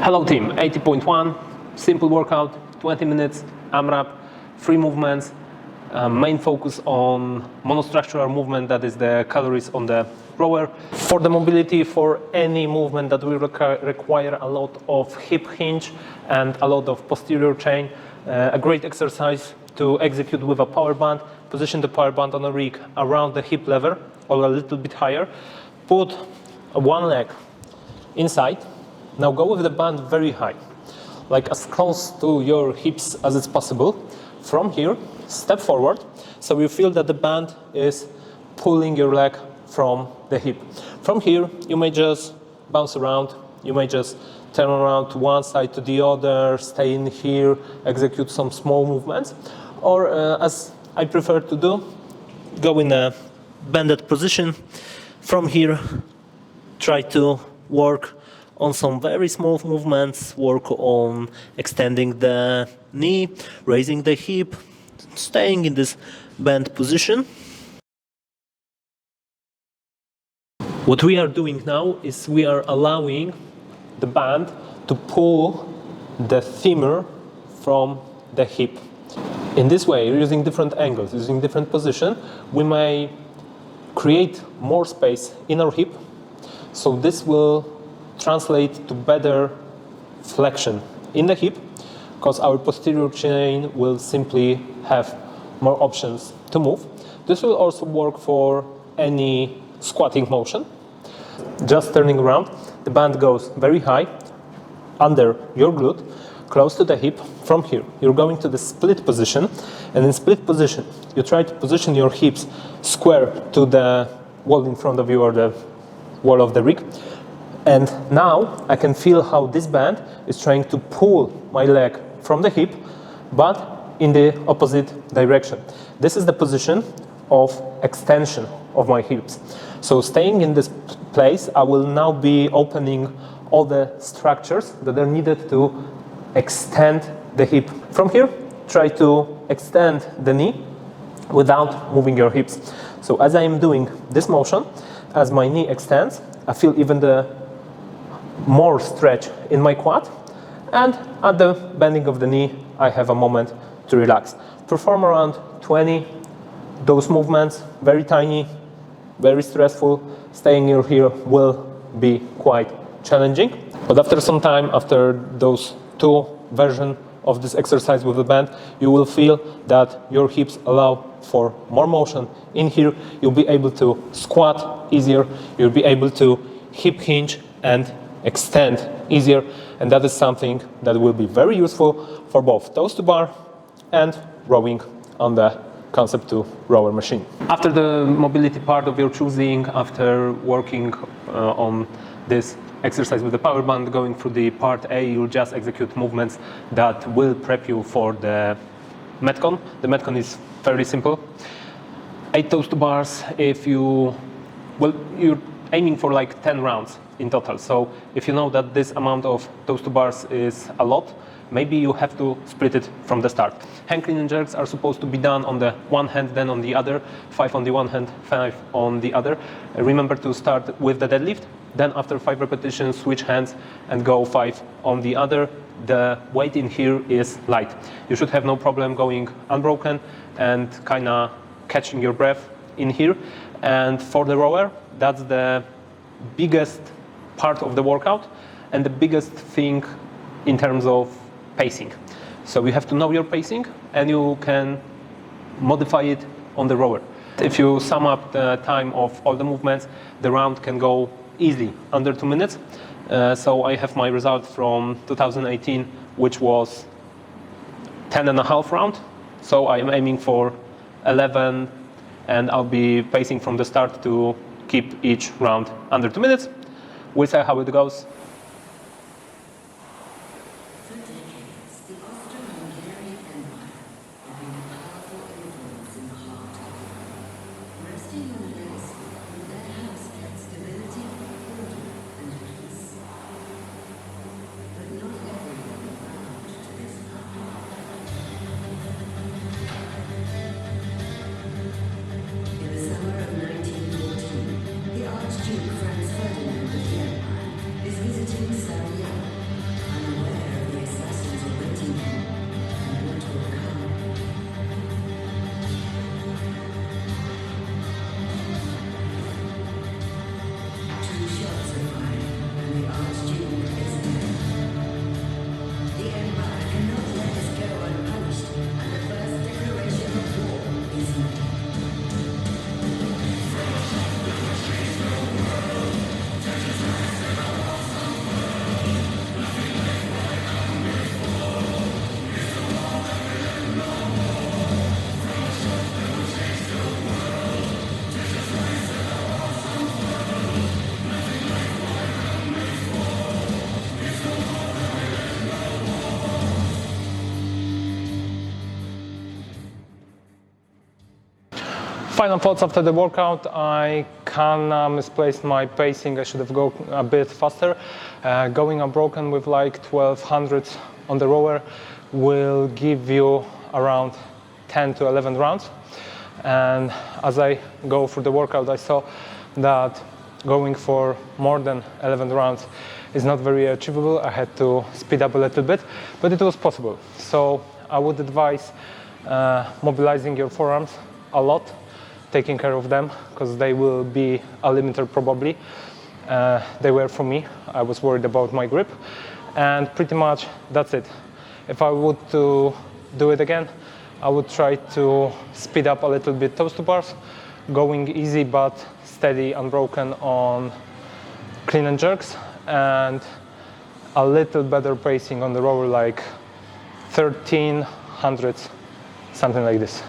Hello team, 80.1, simple workout, 20 minutes, AMRAP, 3 movements, main focus on monostructural movement, that is the calories on the rower. For the mobility, for any movement that will require a lot of hip hinge and a lot of posterior chain, a great exercise to execute with a power band. Position the power band on a rig around the hip level or a little bit higher. Put one leg inside. Now go with the band very high, like as close to your hips as it's possible. From here, step forward, so you feel that the band is pulling your leg from the hip. From here, you may just bounce around, you may just turn around to one side to the other, stay in here, execute some small movements, or as I prefer to do, go in a bended position. From here, try to work on some very small movements, work on extending the knee, raising the hip, staying in this bent position. What we are doing now is we are allowing the band to pull the femur from the hip. In this way, using different angles, using different position, we may create more space in our hip, so this will translate to better flexion in the hip, because our posterior chain will simply have more options to move. This will also work for any squatting motion. Just turning around, the band goes very high under your glute, close to the hip. From here, you're going to the split position, and in split position, you try to position your hips square to the wall in front of you or the wall of the rig. And now I can feel how this band is trying to pull my leg from the hip, but in the opposite direction. This is the position of extension of my hips. So staying in this place, I will now be opening all the structures that are needed to extend the hip. From here, try to extend the knee without moving your hips. So as I am doing this motion, as my knee extends, I feel even the more stretch in my quad, and at the bending of the knee, I have a moment to relax. Perform around 20 those movements, very tiny, very stressful. Staying here will be quite challenging, but after some time, after those 2 versions of this exercise with the band, you will feel that your hips allow for more motion in here. You'll be able to squat easier, you'll be able to hip hinge and extend easier, and that is something that will be very useful for both toes to bar and rowing on the Concept 2 rower machine. After the mobility part of your choosing, after working on this exercise with the power band, going through the part A, you'll just execute movements that will prep you for the Metcon. The Metcon is fairly simple. 8 toes to bars. If you're aiming for like 10 rounds in total. So if you know that this amount of toes to bars is a lot, maybe you have to split it from the start. Hang clean and jerks are supposed to be done on the one hand, then on the other. 5 on the one hand, 5 on the other. Remember to start with the deadlift, then after 5 repetitions, switch hands and go 5 on the other. The weight in here is light. You should have no problem going unbroken and kinda catching your breath in here. And for the rower, that's the biggest part of the workout and the biggest thing in terms of pacing. So you have to know your pacing, and you can modify it on the rower. If you sum up the time of all the movements, the round can go easily under 2 minutes. So I have my result from 2018, which was 10.5 round. So I'm aiming for 11, and I'll be pacing from the start to keep each round under 2 minutes. We'll see how it goes. Archduke Franz Ferdinand of Vienna is visiting Serbia Final thoughts after the workout. I misplaced my pacing. I should have gone a bit faster. Going unbroken with like 1200 on the rower will give you around 10 to 11 rounds. And as I go through the workout, I saw that going for more than 11 rounds is not very achievable. I had to speed up a little bit, but it was possible. So I would advise mobilizing your forearms a lot, taking care of them, because they will be a limiter probably. They were for me. I was worried about my grip, and pretty much that's it. If I would to do it again, I would try to speed up a little bit toes to bars, going easy but steady, unbroken on clean and jerks, and a little better pacing on the rower, like 1300s, something like this.